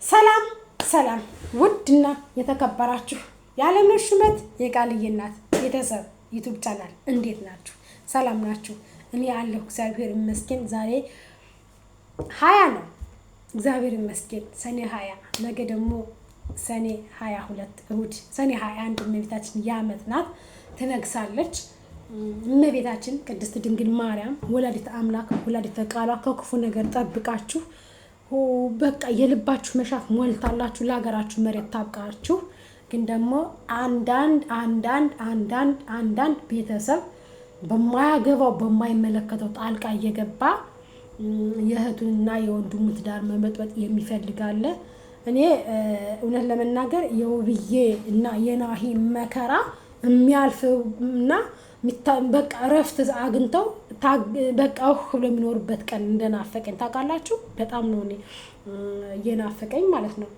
ሰላም ሰላም ውድና የተከበራችሁ የዓለምነሽ ሹመት የቃልዬ እናት ቤተሰብ ዩቲዩብ ቻናል እንዴት ናችሁ? ሰላም ናችሁ? እኔ ያለሁ እግዚአብሔር ይመስገን። ዛሬ 20 ነው። እግዚአብሔር ይመስገን ሰኔ 20 ነገ ደግሞ ሰኔ 22 እሑድ ሰኔ 21 እመቤታችን የዓመት ናት ትነግሳለች። እመቤታችን ቅድስት ድንግል ማርያም ወላዲተ አምላክ ወላዲተ ቃሏ ከክፉ ነገር ጠብቃችሁ በቃ የልባችሁ መሻት ሞልታላችሁ ለሀገራችሁ መሬት ታብቃችሁ። ግን ደግሞ አንዳንድ ቤተሰብ በማያገባው በማይመለከተው ጣልቃ እየገባ የእህቱንና የወንድሙ ትዳር መመጥበጥ የሚፈልጋለ። እኔ እውነት ለመናገር የውብዬ እና የናሂ መከራ የሚያልፍና በቃ እረፍት አግኝተው በቃ ብሎ የሚኖሩበት ቀን እንደናፈቀኝ ታውቃላችሁ። በጣም ነው እኔ እየናፈቀኝ ማለት ነው።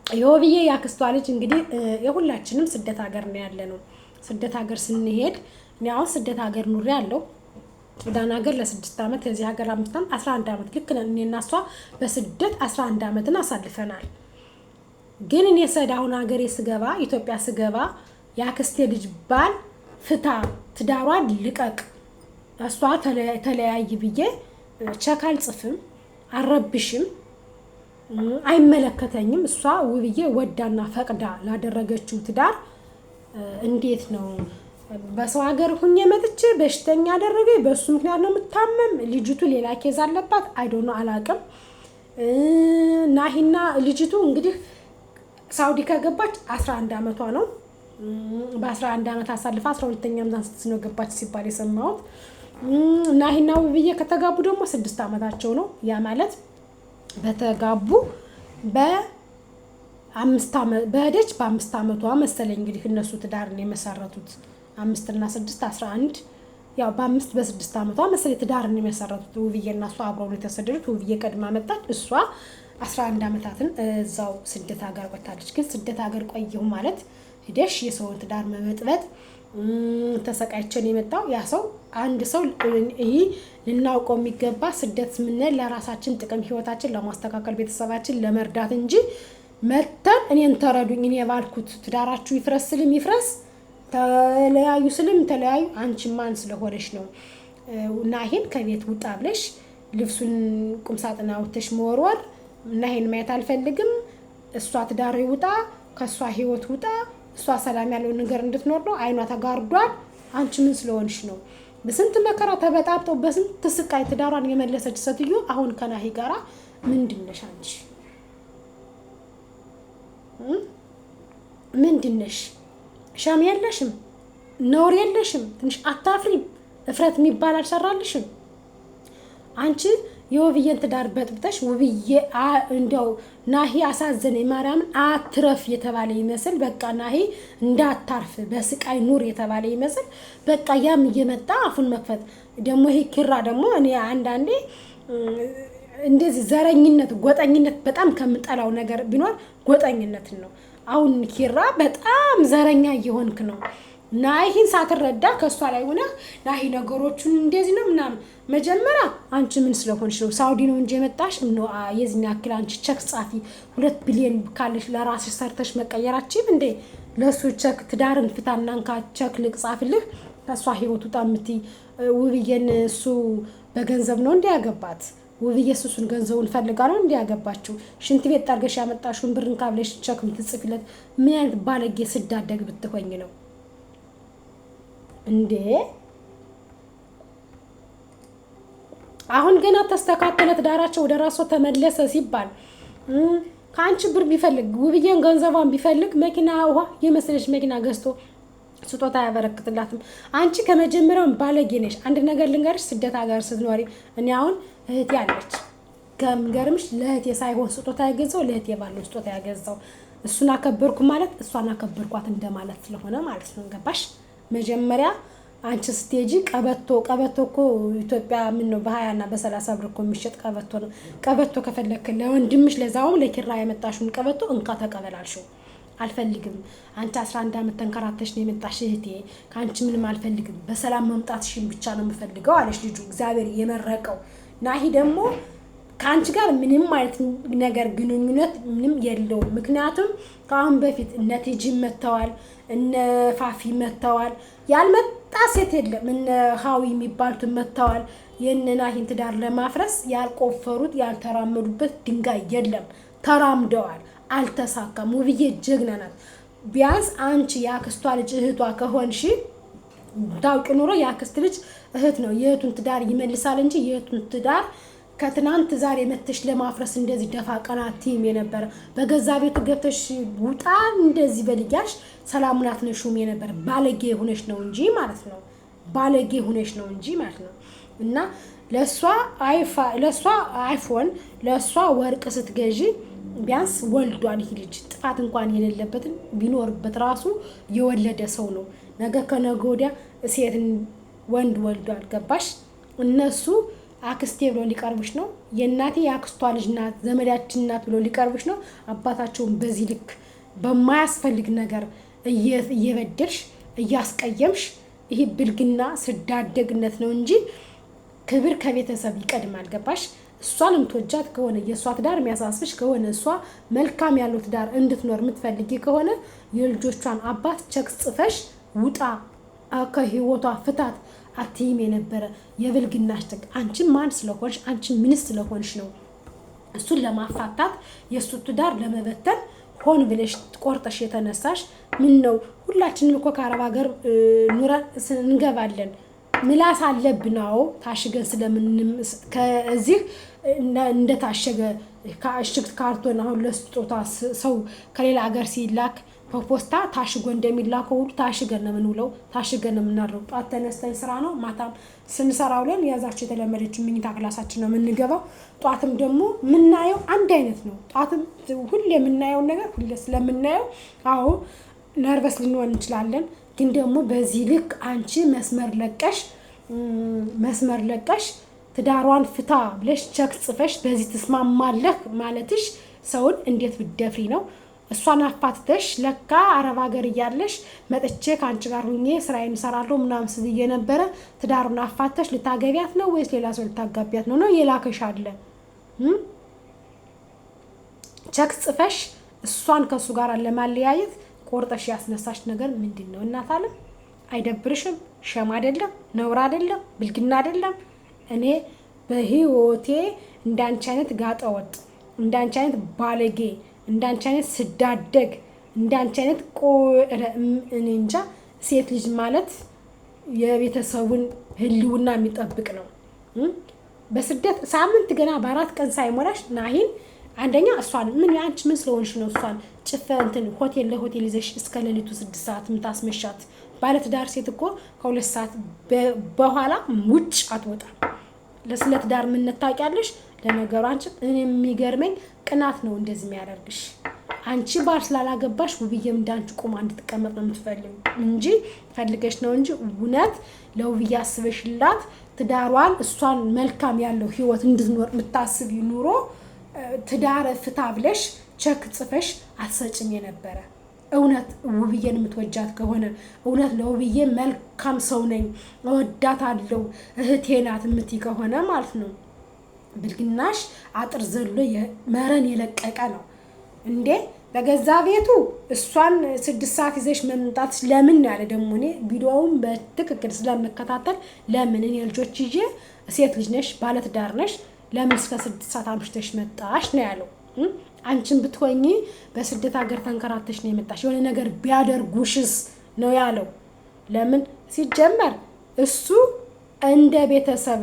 የውብዬ ያክስቷ ልጅ እንግዲህ የሁላችንም ስደት ሀገር ነው ያለ ነው። ስደት ሀገር ስንሄድ እኔ አሁን ስደት ሀገር ኑሬ ያለው ሱዳን ሀገር ለ6 ዓመት የዚህ ሀገር 5 ዓመት 11 ዓመት ልክ ነን። እኔና እሷ በስደት 11 ዓመትን አሳልፈናል። ግን እኔ ሰዳውን ሀገሬ ስገባ ኢትዮጵያ ስገባ ያክስቴ ልጅ ባል ፍታ ትዳሯን ልቀቅ እሷ ተለያይ ብዬ ቸክ አልጽፍም አልረብሽም አይመለከተኝም። እሷ ውብዬ ወዳና ፈቅዳ ላደረገችው ትዳር እንዴት ነው በሰው ሀገር ሁኜ መጥቼ በሽተኛ አደረገኝ። በሱ ምክንያት ነው የምታመም። ልጅቱ ሌላ ኬዝ አለባት። አይዶኖ አላቅም። ናሂና ልጅቱ እንግዲህ ሳውዲ ከገባች 11 ዓመቷ ነው። በ11 ዓመት አሳልፋ 12ኛ ዓመት ነው ገባች ሲባል የሰማሁት። ናሂና ውብዬ ከተጋቡ ደግሞ 6 ዓመታቸው ነው። ያ ማለት በተጋቡ በ5 ዓመት በሄደች በ5 ዓመቷ መሰለኝ እንግዲህ እነሱ ትዳርን የመሰረቱት 5 እና 6 11 ያው በ5 በ6 ዓመቷ መሰለኝ ትዳርን የመሰረቱት። ውብዬና እሷ አብረው ነው የተሰደዱት። ውብዬ ቀድማ መጣች። እሷ 11 ዓመታትን እዛው ስደት ሀገር ቆይታለች። ግን ስደት ሀገር ቆየሁ ማለት ሄደሽ የሰውን ትዳር መመጥበጥ ተሰቃይቸን የመጣው ያ ሰው አንድ ሰው ይሄ ልናውቀው የሚገባ ስደት ምን ለራሳችን ጥቅም ህይወታችን ለማስተካከል ቤተሰባችን ለመርዳት እንጂ መተን እኔን ተረዱኝ እኔ ባልኩት ትዳራችሁ ይፍረስ ስልም ይፍረስ ተለያዩ ስልም ተለያዩ አንቺ ማን ስለሆነሽ ነው ናሂን ከቤት ውጣ ብለሽ ልብሱን ቁምሳጥና አውጥተሽ መወርወር ናሂን ማየት አልፈልግም እሷ ትዳር ይውጣ ከሷ ህይወት ውጣ እሷ ሰላም ያለው ነገር እንድትኖር ነው። አይኗ ተጋርዷል። አንቺ ምን ስለሆንሽ ነው? በስንት መከራ ተበጣብጠው በስንት ስቃይ ትዳሯን የመለሰች ሴትዮ አሁን ከናሂ ጋራ ምንድነሽ አንቺ? ምንድነሽ? ሻም የለሽም? ነውር የለሽም? ትንሽ አታፍሪም? እፍረት የሚባል አልሰራልሽም? አንቺ የውብዬን ትዳር በጥብጠሽ ውብዬ እንደው ናሂ አሳዘነኝ ማርያምን አትረፍ የተባለ ይመስል በቃ ናሂ እንዳታርፍ በስቃይ ኑር የተባለ ይመስል በቃ ያም እየመጣ አፉን መክፈት ደግሞ ይሄ ኪራ ደግሞ እኔ አንዳንዴ እንደዚህ ዘረኝነት ጎጠኝነት በጣም ከምጠላው ነገር ቢኖር ጎጠኝነትን ነው። አሁን ኪራ በጣም ዘረኛ እየሆንክ ነው። ናሂን ሳትረዳ ከሷ ላይ ሆነ ናሂ ነገሮቹን እንደዚህ ነው ምናምን መጀመሪያ አንቺ ምን ስለሆንሽ ነው? ሳውዲ ነው እንጂ የመጣሽ ነው የዚህን ያክል አንቺ ቸክ ጻፊ 2 ቢሊዮን ካለሽ ለራስሽ ሰርተሽ መቀየራችም እንዴ ለሱ ቸክ ትዳርን ፍታናንካ ቸክ ልጻፍልህ ከሷ ህይወት ውጣ የምትይ ውብዬን እሱ በገንዘብ ነው እንዴ ያገባት? ውብዬ እሱን ገንዘቡን ፈልጋ ነው እንዴ ያገባችው? ሽንት ቤት ጠርገሽ ያመጣሽውን ብርን ካብለሽ ቸክ ምትጽፊለት ምን አይነት ባለጌ ስዳደግ ብትሆኝ ነው እንዴ? አሁን ገና ተስተካከለ ትዳራቸው ወደ ራሱ ተመለሰ ሲባል ከአንቺ ብር ቢፈልግ ውብዬን ገንዘቧን ቢፈልግ መኪና ውሃ የመሰለሽ መኪና ገዝቶ ስጦታ ያበረክትላትም። አንቺ ከመጀመሪያው ባለጌ ነሽ። አንድ ነገር ልንገርሽ፣ ስደት ሀገር ስትኖሪ እኔ አሁን እህቴ አለች ከምገርምሽ ለእህቴ ሳይሆን ስጦታ ያገዛው ለእህቴ ባለው ስጦታ ያገዛው እሱን አከበርኩ ማለት እሷን አከበርኳት እንደማለት ስለሆነ ማለት ነው። ገባሽ? መጀመሪያ አንቺ ስቴጂ ቀበቶ እኮ ኢትዮጵያ ምን ነው በ20 እና በ30 ብር እኮ የሚሸጥ ቀበቶ ነው። ቀበቶ ከፈለክ ለወንድምሽ ለዛውም ለኪራ ያመጣሽውን ቀበቶ እንካ ተቀበላልሽው። አልፈልግም አንቺ 11 ዓመት ተንከራተሽ ነው የመጣሽ እህቴ ካንቺ ምንም አልፈልግም በሰላም መምጣትሽን ብቻ ነው የምፈልገው አለሽ ልጁ። እግዚአብሔር የመረቀው ናሂ ደግሞ ከአንቺ ጋር ምንም አይነት ነገር ግንኙነት ምንም የለውም። ምክንያቱም ከአሁን በፊት እነ ቲጂ መተዋል፣ እነ ፋፊ መተዋል፣ ያልመጣ ሴት የለም። እነ ሀዊ የሚባሉት መተዋል። የነናሂን ትዳር ለማፍረስ ያልቆፈሩት ያልተራመዱበት ድንጋይ የለም። ተራምደዋል፣ አልተሳካም። ውብዬ ጀግና ናት። ቢያንስ አንቺ የአክስቷ ልጅ እህቷ ከሆንሽ ታውቂ ኑሮ የአክስት ልጅ እህት ነው። የእህቱን ትዳር ይመልሳል እንጂ የእህቱን ትዳር ከትናንት ዛሬ መተሽ ለማፍረስ እንደዚህ ደፋ ቀና ቲም የነበረ በገዛ ቤቱ ገብተሽ ውጣ እንደዚህ በልያሽ ሰላሙን አትነሹም የነበረ ባለጌ ሆነሽ ነው እንጂ ማለት ነው። ባለጌ ሆነሽ ነው እንጂ ማለት ነው። እና ለሷ አይፎን ለሷ ወርቅ ስትገዢ ቢያንስ ወልዷል። ይሄ ልጅ ጥፋት እንኳን የሌለበትን ቢኖርበት ራሱ የወለደ ሰው ነው። ነገ ከነገ ወዲያ ሴትን ወንድ ወልዷል። ገባሽ? እነሱ አክስቴ ብሎ ሊቀርብሽ ነው። የእናቴ የአክስቷ ልጅ ናት፣ ዘመዳችን ናት ብሎ ሊቀርብሽ ነው። አባታቸውን በዚህ ልክ በማያስፈልግ ነገር እየበደልሽ እያስቀየምሽ፣ ይሄ ብልግና ስዳደግነት ነው እንጂ ክብር ከቤተሰብ ይቀድማል። ገባሽ? እሷን የምትወጃት ከሆነ የእሷ ትዳር የሚያሳስብሽ ከሆነ እሷ መልካም ያለው ትዳር እንድትኖር የምትፈልጊ ከሆነ የልጆቿን አባት ቸክ ጽፈሽ ውጣ፣ ከህይወቷ ፍታት አትይም የነበረ የብልግናሽ ጥግ። አንቺን ማን ስለሆንሽ አንቺን ምን ስለሆንሽ ነው እሱን ለማፋታት የእሱ ትዳር ለመበተን ሆን ብለሽ ቆርጠሽ የተነሳሽ? ምን ነው ሁላችንም እኮ ከአረብ ሀገር ኑረን እንገባለን። ምላስ አለብናው ታሽገን ስለምንም ከዚህ እንደታሸገ ከአሽግት ካርቶን አሁን ለስጦታ ሰው ከሌላ ሀገር ሲላክ በፖስታ ታሽጎ እንደሚላከው ሁሉ ታሽገን ነው የምንውለው፣ ታሽገን ነው የምናድረው። ጧት ተነስተን ስራ ነው፣ ማታም ስንሰራ ውለን ያዛችሁ የተለመደች ምኝታ ክላሳችን ነው የምንገባው። ጧትም ደግሞ የምናየው አንድ አይነት ነው። ጧትም ሁሌ የምናየውን ነገር ሁሌ ስለምናየው አዎ ነርቨስ ልንሆን እንችላለን። ግን ደግሞ በዚህ ልክ አንቺ መስመር ለቀሽ ትዳሯን ፍታ ብለሽ ቸክ ጽፈሽ በዚህ ትስማማለህ ማለትሽ ሰውን እንዴት ብትደፍሪ ነው? እሷን አፋትተሽ ለካ አረብ ሀገር እያለሽ መጥቼ ከአንቺ ጋር ሁኜ ስራዬን እሰራለሁ ምናምን ስትይ የነበረ ትዳሩን አፋትተሽ ልታገቢያት ነው ወይስ ሌላ ሰው ልታጋቢያት ነው? የላከሽ አለ ቸክ ጽፈሽ እሷን ከሱ ጋር ለማለያየት ቆርጠሽ ያስነሳሽ ነገር ምንድን ነው? እናት አለም አይደብርሽም? ሸም አይደለም? ነውር አይደለም? ብልግና አይደለም? እኔ በህይወቴ እንዳንቺ አይነት ጋጠወጥ፣ እንዳንቺ አይነት ባለጌ፣ እንዳንቺ አይነት ስዳደግ፣ እንዳንቺ አይነት እኔ እንጃ። ሴት ልጅ ማለት የቤተሰቡን ህልውና የሚጠብቅ ነው። በስደት ሳምንት ገና በ4 ቀን ሳይሞላሽ ናሂን አንደኛ እሷን አንቺ ምን ስለሆንሽ ነው እሷን እንትን ሆቴል ለሆቴል ይዘሽ እስከ ሌሊቱ 6 ሰዓት የምታስመሻት? ባለትዳር ሴት እኮ ከ2 ሰዓት በኋላ ውጭ አትወጣም። ለስለ ትዳር ምን ታውቂያለሽ? ለነገሩ አንቺ እኔ የሚገርመኝ ቅናት ነው እንደዚህ የሚያደርግሽ። አንቺ ባል ስላላገባሽ ውብዬም እንዳንቺ ቁማ እንድትቀመጥ ነው የምትፈልጊው እንጂ ፈልገሽ ነው እንጂ እውነት ለውብዬ አስበሽላት ትዳሯን እሷን መልካም ያለው ህይወት እንድትኖር የምታስቢ ኑሮ ትዳር ፍታ ብለሽ ቸክ ጽፈሽ አትሰጭም የነበረ። እውነት ውብዬን የምትወጃት ከሆነ እውነት ለውብዬ መልካም ሰው ነኝ እወዳታለሁ እህቴ ናት የምትይ ከሆነ ማለት ነው ብልግናሽ አጥር ዘሎ መረን የለቀቀ ነው እንዴ። በገዛ ቤቱ እሷን 6 ሰዓት ይዘሽ መምጣት ለምን ያለ ደግሞ እኔ ቪዲዮውን በትክክል ስለምከታተል ለምን እኔ ልጆች ይዤ ሴት ልጅ ነሽ ባለትዳር ነሽ ለምን እስከ 6 ሰዓት አምሽተሽ መጣሽ ነው ያለው። አንቺን ብትሆኚ በስደት ሀገር ተንከራተሽ ነው የመጣሽ የሆነ ነገር ቢያደርጉሽስ ነው ያለው። ለምን ሲጀመር እሱ እንደ ቤተሰብ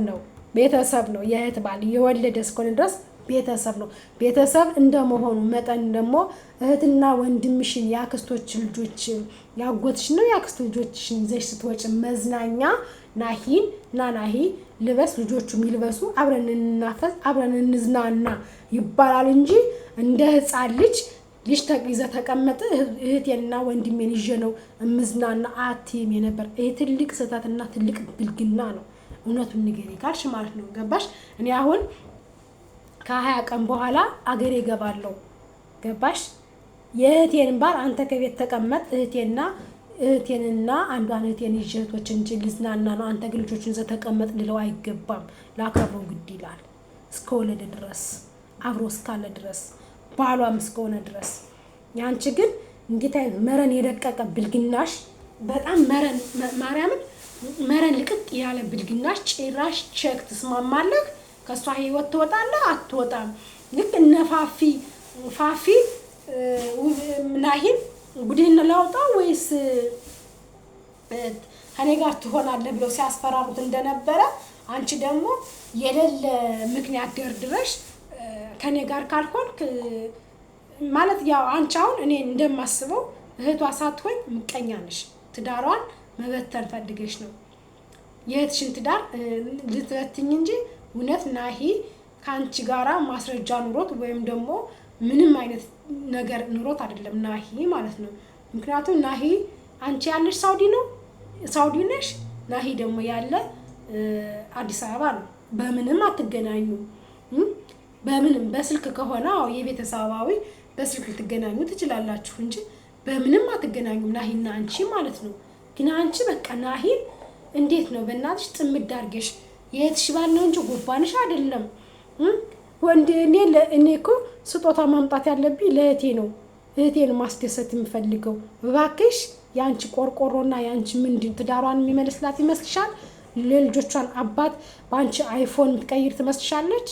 ነው የእህት ባል የወለደ እስከሆነ ድረስ ቤተሰብ ነው። ቤተሰብ እንደመሆኑ መጠን ደግሞ እህትና ወንድምሽን የአክስቶች ልጆች ያጎትሽ ነው የአክስት ልጆችሽን ይዘሽ ስትወጪ መዝናኛ ናሂን ናሂ ልበስ ልጆቹ የሚልበሱ አብረን እንናፈስ አብረን እንዝናና ይባላል እንጂ እንደ ህፃን ልጅ ተይዘ ተቀመጠ እህቴንና ወንድሜን ይዤ ነው እምዝናና አትይም የነበር። ይሄ ትልቅ ስህተትና ትልቅ ብልግና ነው። እውነቱን ንገሪ ካልሽ ማለት ነው። ገባሽ? እኔ አሁን ከ20 ቀን በኋላ አገሬ እገባለሁ። ገባሽ? የእህቴን ባል አንተ ከቤት ተቀመጥ እህቴንና አንዷን እህቴን ይዤ እህቶችን እንጂ ልዝናና ነው አንተ ግን ልጆችን ይዘህ ተቀመጥ ልለው አይገባም። ላከብረው ግድ ይላል። እስከወለደ ድረስ አብሮ እስካለ ድረስ ባሏም እስከሆነ ድረስ። ያንቺ ግን እንዴት አይነት መረን የደቀቀ ብልግናሽ! በጣም መረን ማርያምን መረን ልቅቅ ያለ ብልግናሽ! ጭራሽ ቼክ ትስማማለህ? ከሷ ህይወት ትወጣለህ አትወጣም? ልክ እነ ፋፊ ናሂን ጉድህን ላውጣው ወይስ ከኔ ጋር ትሆናለህ ብለው ሲያስፈራሩት እንደነበረ አንቺ ደግሞ የሌለ ምክንያት ደርድረሽ ከኔ ጋር ካልሆንክ ማለት ያው አንቺ አሁን እኔ እንደማስበው እህቷ ሳትሆን ምቀኛ ነሽ። ትዳሯን መበተን ፈልገሽ ነው የእህትሽን ትዳር ልትበትኝ እንጂ እውነት ናሂ ከአንቺ ጋራ ማስረጃ ኑሮት ወይም ደግሞ ምንም አይነት ነገር ኑሮት አይደለም ናሂ ማለት ነው። ምክንያቱም ናሂ አንቺ ያለሽ ሳውዲ ነሽ፣ ናሂ ደግሞ ያለ አዲስ አበባ ነው። በምንም አትገናኙም። በምንም በስልክ ከሆነ የቤተሰባዊ በስልክ ልትገናኙ ትችላላችሁ እንጂ በምንም አትገናኙም ናሂና አንቺ ማለት ነው። ግን አንቺ በቃ ናሂን እንዴት ነው በእናትሽ ጥምድ አድርገሽ የእህትሽ ባል ነው እንጂ ጉባንሽ አይደለም። እኔ እኮ ስጦታ ማምጣት ያለብኝ ለእህቴ ነው። እህቴን ማስደሰት የምፈልገው እባክሽ። የአንቺ ቆርቆሮና የአንቺ ምንድን ትዳሯን የሚመልስላት ይመስልሻል? ለልጆቿን አባት በአንቺ አይፎን የምትቀይር ትመስልሻለች?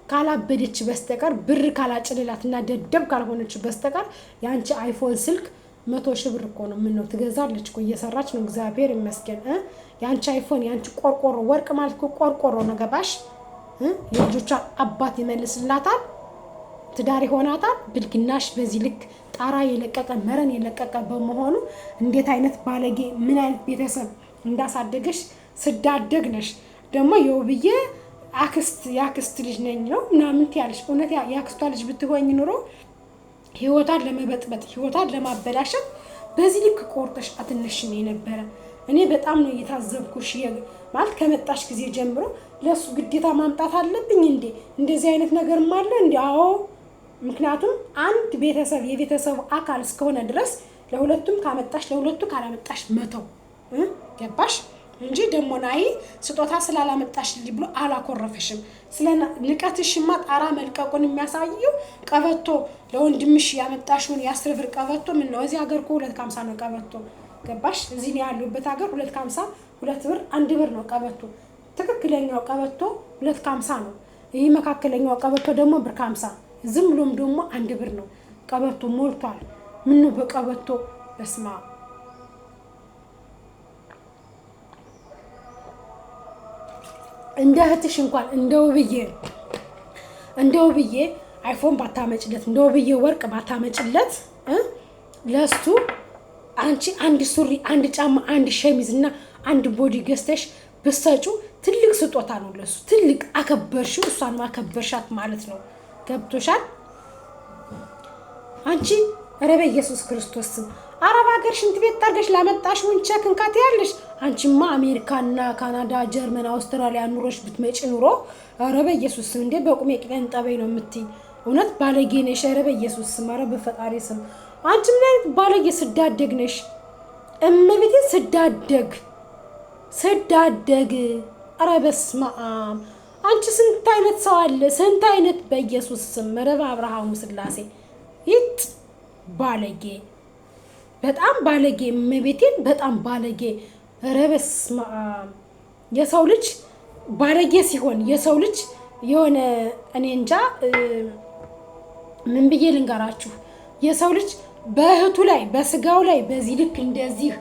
ካላበደች በስተቀር ብር ካላጭልላትና ደደብ ካልሆነች በስተቀር የአንቺ አይፎን ስልክ 100,000 ብር እኮ ነው። ምን ነው ትገዛለች እኮ እየሰራች ነው። እግዚአብሔር ይመስገን። የአንቺ አይፎን የአንቺ ቆርቆሮ ወርቅ ማለት እኮ ቆርቆሮ ነው። ገባሽ? የልጆቿን አባት ይመልስላታል፣ ትዳር ይሆናታል። ብልግናሽ በዚህ ልክ ጣራ የለቀቀ መረን የለቀቀ በመሆኑ እንዴት አይነት ባለጌ ምን አይነት ቤተሰብ እንዳሳደገሽ ስዳደግ ነሽ። ደግሞ የውብዬ የአክስት ልጅ ነኝ ነው ምናምን ትያለሽ። እውነት የአክስቷ ልጅ ብትሆኝ ኑሮ ህይወቷን ለመበጥበጥ ህይወቷን ለማበላሸት በዚህ ልክ ቆርጠሽ አትነሽም የነበረ። እኔ በጣም ነው እየታዘብኩሽ። ማለት ከመጣሽ ጊዜ ጀምሮ ለሱ ግዴታ ማምጣት አለብኝ እንዴ? እንደዚህ አይነት ነገርም አለ እንዴ? አዎ። ምክንያቱም አንድ ቤተሰብ የቤተሰቡ አካል እስከሆነ ድረስ ለሁለቱም ካመጣሽ ለሁለቱ ካላመጣሽ መተው ገባሽ? እንጂ ደግሞ ናሂ ስጦታ ስላላመጣሽልኝ ብሎ አላኮረፈሽም። ስለ ንቀትሽማ ጣራ መልቀቁን የሚያሳየው ቀበቶ ለወንድምሽ ያመጣሽውን የ10 ብር ቀበቶ ምን ነው እዚህ ሀገር እኮ 250 ነው ቀበቶ። ገባሽ? እዚህ ነው ያሉበት ሀገር 250 2 ብር 1 ብር ነው ቀበቶ። ትክክለኛው ቀበቶ 250 ነው። ይሄ መካከለኛው ቀበቶ ደግሞ ብር 50። ዝም ብሎም ደግሞ 1 ብር ነው ቀበቶ ሞልቷል። ምን ነው በቀበቶ በስማ እንደ እህትሽ እንኳን እንደው ብዬ አይፎን ባታመጭለት እንደው ብዬ ወርቅ ባታመጭለት ለሱ አንቺ አንድ ሱሪ፣ አንድ ጫማ፣ አንድ ሸሚዝ እና አንድ ቦዲ ገዝተሽ ብትሰጩ ትልቅ ስጦታ ነው ለሱ። ትልቅ አከበርሽው፣ እሷን ማከበርሻት ማለት ነው። ገብቶሻል? አንቺ ኧረ በኢየሱስ ክርስቶስ አረብ ሀገር ሽንት ቤት ጠርገሽ ላመጣሽውን ቼክ እንካት ያለሽ። አንቺማ አሜሪካና ካናዳ፣ ጀርመን፣ አውስትራሊያ ኑሮሽ ብትመጪ ኑሮ ኧረ በኢየሱስ እንዴ በቁሜ ቅጠን ጠበይ ነው የምትይ። እውነት ባለጌ ነሽ። ኧረ በኢየሱስ ስም፣ ኧረ በፈጣሪ ስም አንቺ ምን አይነት ባለጌ ስዳደግ ነሽ? እመቤቴ ስዳደግ ኧረ በስመ አብ። አንቺ ስንት አይነት ሰው አለ፣ ስንት አይነት በኢየሱስ ስም። ኧረ በአብርሃሙ ስላሴ ይጥ ባለጌ፣ በጣም ባለጌ፣ እመቤቴን በጣም ባለጌ። ኧረ በስመ አብ። የሰው ልጅ ባለጌ ሲሆን የሰው ልጅ የሆነ እኔ እንጃ ምን ብዬ ልንገራችሁ። የሰው ልጅ በእህቱ ላይ በስጋው ላይ በዚህ ልክ እንደዚህ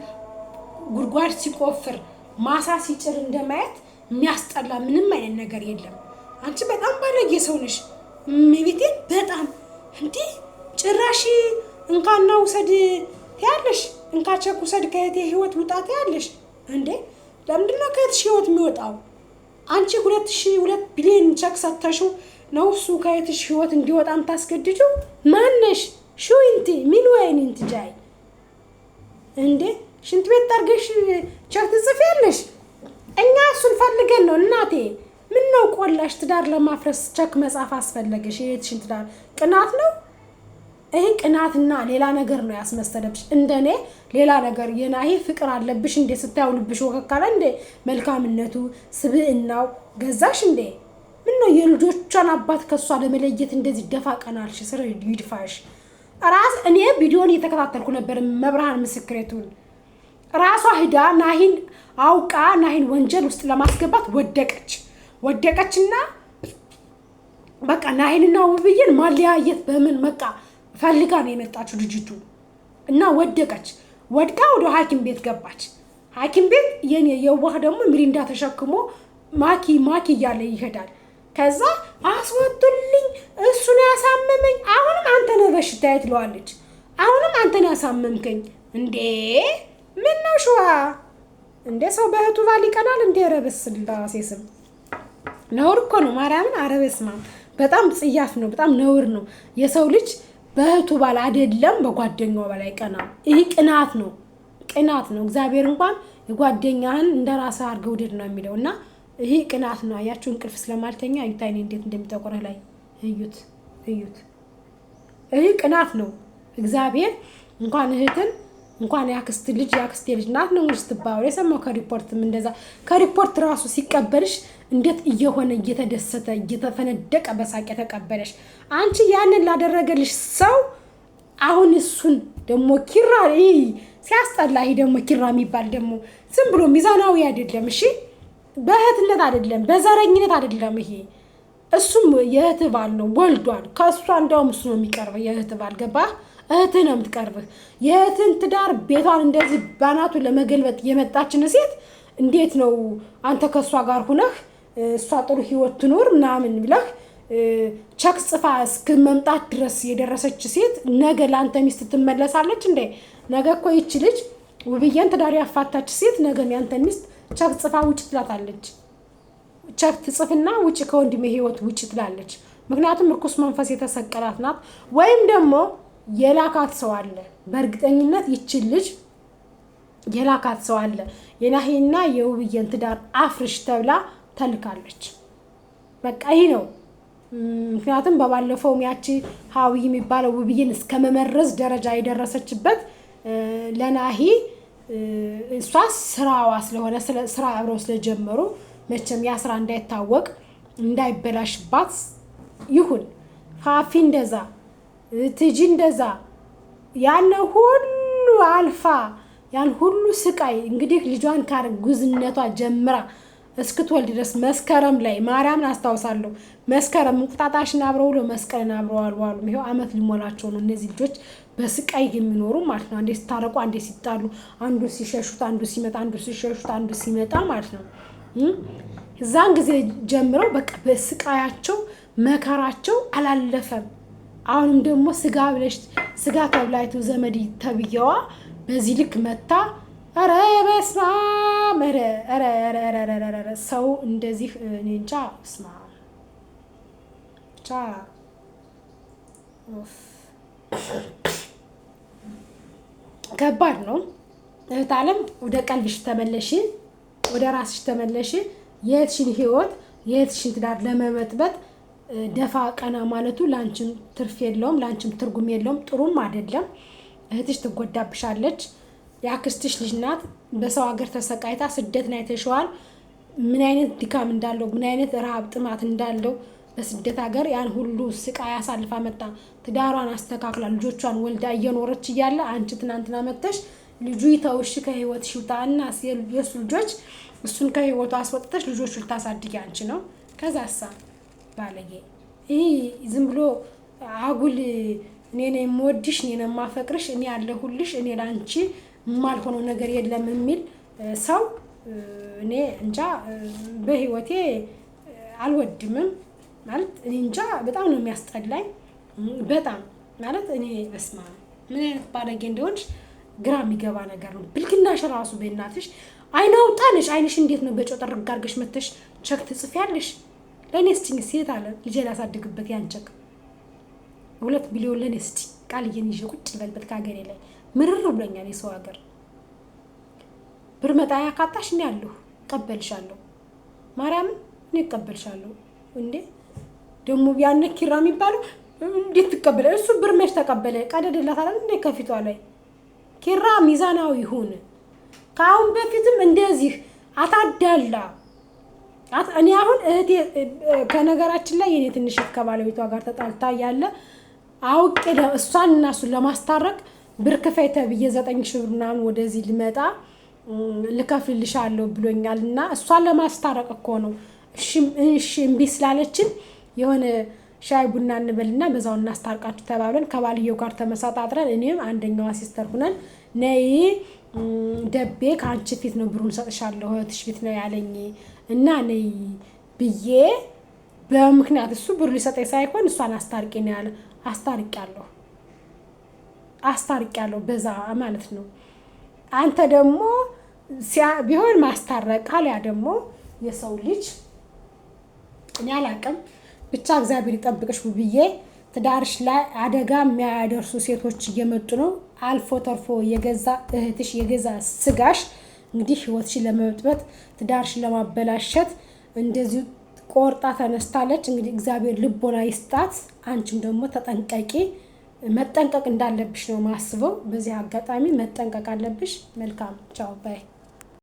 ጉድጓድ ሲቆፍር ማሳ ሲጭር እንደማየት የሚያስጠላ ምንም አይነት ነገር የለም። አንቺ በጣም ባለጌ ሰው ነሽ እመቤቴን በጣም እንዴ። ጭራሽ እንካና ውሰድ ያለሽ እንካቸክ ውሰድ ከእህቴ ህይወት ውጣት ያለሽ እንዴ። ለምንድን ነው ከእህትሽ ህይወት የሚወጣው? አንቺ 2 ቢሊዮን ቸክ ሰጥተሽው ነው እሱ ከእህትሽ ህይወት እንዲወጣ የምታስገድጂው? ማነሽ? ሹ እንት ምን ወይን እንት ጃይ እንዴ ሽንት ቤት ጠርገሽ ቸክ ትጽፊያለሽ? እኛ እሱን ፈልገን ነው እናቴ። ምን ነው ቆላሽ ትዳር ለማፍረስ ቸክ መጻፍ አስፈለገሽ? የእህትሽን ትዳር ቅናት ነው ይሄ? ቅናትና ሌላ ነገር ነው ያስመሰለብሽ። እንደኔ ሌላ ነገር የናሂ ፍቅር አለብሽ እንዴ? ስታውልብሽ ወከካለ እንዴ? መልካምነቱ ስብዕናው ገዛሽ እንዴ? ምን ነው የልጆቿን አባት ከሷ ለመለየት እንደዚህ ደፋ ቀናልሽ? ስራ ይድፋሽ። እኔ ቪዲዮን እየተከታተልኩ ነበር። መብርሃን ምስክሬቱን ራሷ ሂዳ ናሂን አውቃ ናሂን ወንጀል ውስጥ ለማስገባት ወደቀችና በቃ ናሂንና ውብዬን ማለያየት በምን በቃ ፈልጋ ነው የመጣችው ልጅቱ እና ወድቃ ወደ ሐኪም ቤት ገባች። ሐኪም ቤት የኔ የዋህ ደግሞ ሚሪንዳ ተሸክሞ ማኪ እያለ ይሄዳል። ከዛ አስወጡልኝ፣ እሱን ያሳመመኝ፣ አሁንም አንተ ነህ በሽታዬ ትለዋለች። አሁንም አንተ ነህ ያሳመምከኝ። እንዴ ምን ነው ሸዋ እንዴ ሰው በእህቱ ባል ይቀናል እንዴ? ረበስ ስላሴ ስም ነውር እኮ ነው። ማርያምን አረበስማ በጣም ጽያፍ ነው፣ በጣም ነውር ነው። የሰው ልጅ በእህቱ ባል አይደለም በጓደኛው ባል አይቀናም። ይሄ ቅናት ነው። እግዚአብሔር እንኳን የጓደኛህን እንደራስህ አድርገህ ውደድ ነው የሚለውና ይሄ ቅናት ነው። አያችሁ እንቅልፍ ስለማልተኛ እዩት፣ አይኔ እንዴት እንደሚጠቆረ ላይ እዩት። ይሄ ቅናት ነው። እግዚአብሔር እንኳን እህትን እንኳን ያክስቴ ልጅ ናት ነው ስትባው የሰማው ከሪፖርትም እንደዛ ከሪፖርት ራሱ ሲቀበልሽ እንዴት እየሆነ እየተደሰተ እየተፈነደቀ በሳቅ የተቀበለሽ አንቺ ያንን ላደረገልሽ ሰው አሁን እሱን ደግሞ ኪራ ሲያስጠላ። ይሄ ደግሞ ኪራ የሚባል ደግሞ ዝም ብሎ ሚዛናዊ አይደለም። እሺ በእህትነት አይደለም፣ በዘረኝነት አይደለም። ይሄ እሱም የእህት ባል ነው፣ ወልዷል። ከእሷ እንደውም እሱ ነው የሚቀርበው የእህት ባል። ገባህ? እህትህ ነው የምትቀርብህ። የእህትን ትዳር ቤቷን እንደዚህ ባናቱ ለመገልበጥ የመጣችን ሴት እንዴት ነው አንተ ከእሷ ጋር ሁነህ እሷ ጥሩ ህይወት ትኖር ምናምን ብለህ ቸክ ጽፋ እስከመምጣት ድረስ የደረሰች ሴት ነገ ለአንተ ሚስት ትመለሳለች እንዴ? ነገ እኮ ይቺ ልጅ ውብዬን ትዳር ያፋታች ሴት ነገ ያንተን ሚስት ቸክ ጽፋ ውጭ ትላታለች። ቸክ ትጽፍና ውጭ ከወንድሜ ህይወት ውጭ ትላለች። ምክንያቱም እርኩስ መንፈስ የተሰቀላት ናት። ወይም ደግሞ የላካት ሰው አለ። በእርግጠኝነት ይችን ልጅ የላካት ሰው አለ። የናሂና የውብዬን ትዳር አፍርሽ ተብላ ተልካለች። በቃ ይሄ ነው። ምክንያቱም በባለፈው ያቺ ሀዊ የሚባለው ውብዬን እስከ መመረዝ ደረጃ የደረሰችበት ለናሂ እሷ ስራዋ ስለሆነ ስራ አብረው ስለጀመሩ መቼም ያ ስራ እንዳይታወቅ እንዳይበላሽባት ይሁን ፋፊ እንደዛ ትጂ እንደዛ ያን ሁሉ አልፋ ያን ሁሉ ስቃይ እንግዲህ ልጇን ከርጉዝነቷ ጀምራ እስክትወልድ ድረስ መስከረም ላይ ማርያምን አስታውሳለሁ። መስከረም እንቁጣጣሽን አብረው ብለው መስቀልን አብረው አልዋሉ። ይሄው አመት ሊሞላቸው ነው እነዚህ ልጆች በስቃይ የሚኖሩ ማለት ነው። አንዴ ሲታረቁ፣ አንዴ ሲጣሉ፣ አንዱ ሲሸሹት፣ አንዱ ሲመጣ፣ አንዱ ሲሸሹት፣ አንዱ ሲመጣ ማለት ነው። እዛን ጊዜ ጀምረው በቃ በስቃያቸው መከራቸው አላለፈም። አሁንም ደግሞ ስጋ ተብላይቱ ዘመድ ተብየዋ በዚህ ልክ መታ። ኧረ በስመ አብ! ኧረ ሰው እንደዚህ እኔ እንጃ። በስመ አብ ብቻ ከባድ ነው። እህት ዓለም ወደ ቀልብሽ ተመለሽ፣ ወደ ራስሽ ተመለሽ። የእህትሽን ህይወት የእህትሽን ትዳር ለመበጥበጥ ደፋ ቀና ማለቱ ላንቺም ትርፍ የለውም፣ ላንቺም ትርጉም የለውም፣ ጥሩም አይደለም። እህትሽ ትጎዳብሻለች። የአክስትሽ ልጅ ናት። በሰው ሀገር ተሰቃይታ ስደት ላይ ተሸዋል። ምን አይነት ድካም እንዳለው ምን አይነት ረሃብ ጥማት እንዳለው በስደት ሀገር ያን ሁሉ ስቃይ አሳልፋ መጣ። ትዳሯን አስተካክላ ልጆቿን ወልዳ እየኖረች እያለ አንቺ ትናንትና መጥተሽ ልጁ ይተውሽ ከህይወትሽ ውጣና የሱ ልጆች እሱን ከህይወቱ አስወጥተሽ ልጆቹ ልታሳድጊ አንቺ ነው። ከዛሳ ባለጌ ይህ ዝም ብሎ አጉል እኔ ነኝ የምወድሽ፣ እኔ ነኝ የማፈቅርሽ፣ እኔ ያለሁልሽ፣ እኔ ላንቺ የማልሆነው ነገር የለም የሚል ሰው እኔ እንጃ በህይወቴ አልወድምም። ማለት እኔ እንጃ በጣም ነው የሚያስጠላኝ። በጣም ማለት እኔ በስማ ምን አይነት ባለጌ እንደሆንሽ ግራ የሚገባ ነገር ነው። ብልግናሽ ራሱ በእናትሽ አይን አውጣንሽ። አይንሽ እንዴት ነው በጨው ጠርግ አድርገሽ መተሽ ቸክ ትጽፊያለሽ? ለእኔ ስጭኝ ሴት አለ ልጄ ላሳድግበት ያን ቸክ 2 ቢሊዮን ለእኔ ስጭኝ። ቃልዬን ይዤ ቁጭ ልበልበት ከሀገሬ ላይ ምርር ብሎኛል። የሰው ሀገር ብር መጣያ ካጣሽ እኔ አለሁ እቀበልሻለሁ። ማርያምን እኔ እቀበልሻለሁ። እንዴ ደግሞ ያን ኪራ የሚባለው እንዴት ትቀበለ? እሱ ብር መች ተቀበለ? ቀደደላት አይደል እንዴ ከፊቷ ላይ። ኪራ ሚዛናዊ ይሁን። ከአሁን በፊትም እንደዚህ አታዳላ እኔ አሁን እህቴ ከነገራችን ላይ የኔ ትንሽ ከባለቤቷ ጋር ተጣልታ ያለ አውቄ እሷን እና እሱን ለማስታረቅ ብር ክፈይ ተብዬ 9,000 ብር ምናምን ወደዚህ ልመጣ ልከፍልልሻለሁ ብሎኛል። እና እሷን ለማስታረቅ እኮ ነው። እሺ እምቢ ስላለችን የሆነ ሻይ ቡና እንበልና በዛው እናስታርቃችሁ ተባብለን ከባልየው ጋር ተመሳጣጥረን እኔም አንደኛዋ ሲስተር ሁነን ነይ ደቤ ከአንቺ ፊት ነው ብሩን ሰጥሻለሁ እህትሽ ፊት ነው ያለኝ እና ነይ ብዬ በምክንያት እሱ ብሩ ሊሰጠኝ ሳይሆን እሷን አስታርቂ ነው ያለ። አስታርቂያለሁ በዛ ማለት ነው። አንተ ደግሞ ቢሆን ማስታረቅ ካለ ያ ደግሞ የሰው ልጅ እኔ አላቅም ብቻ እግዚአብሔር ይጠብቅሽ ውብዬ። ትዳርሽ ላይ አደጋ የሚያደርሱ ሴቶች እየመጡ ነው። አልፎ ተርፎ የገዛ እህትሽ የገዛ ስጋሽ እንግዲህ ህይወትሽን ለመበጥበጥ ትዳርሽን ለማበላሸት እንደዚህ ቆርጣ ተነስታለች። እንግዲህ እግዚአብሔር ልቦና ይስጣት። አንቺም ደግሞ ተጠንቀቂ። መጠንቀቅ እንዳለብሽ ነው ማስበው። በዚህ አጋጣሚ መጠንቀቅ አለብሽ። መልካም ቻው ባይ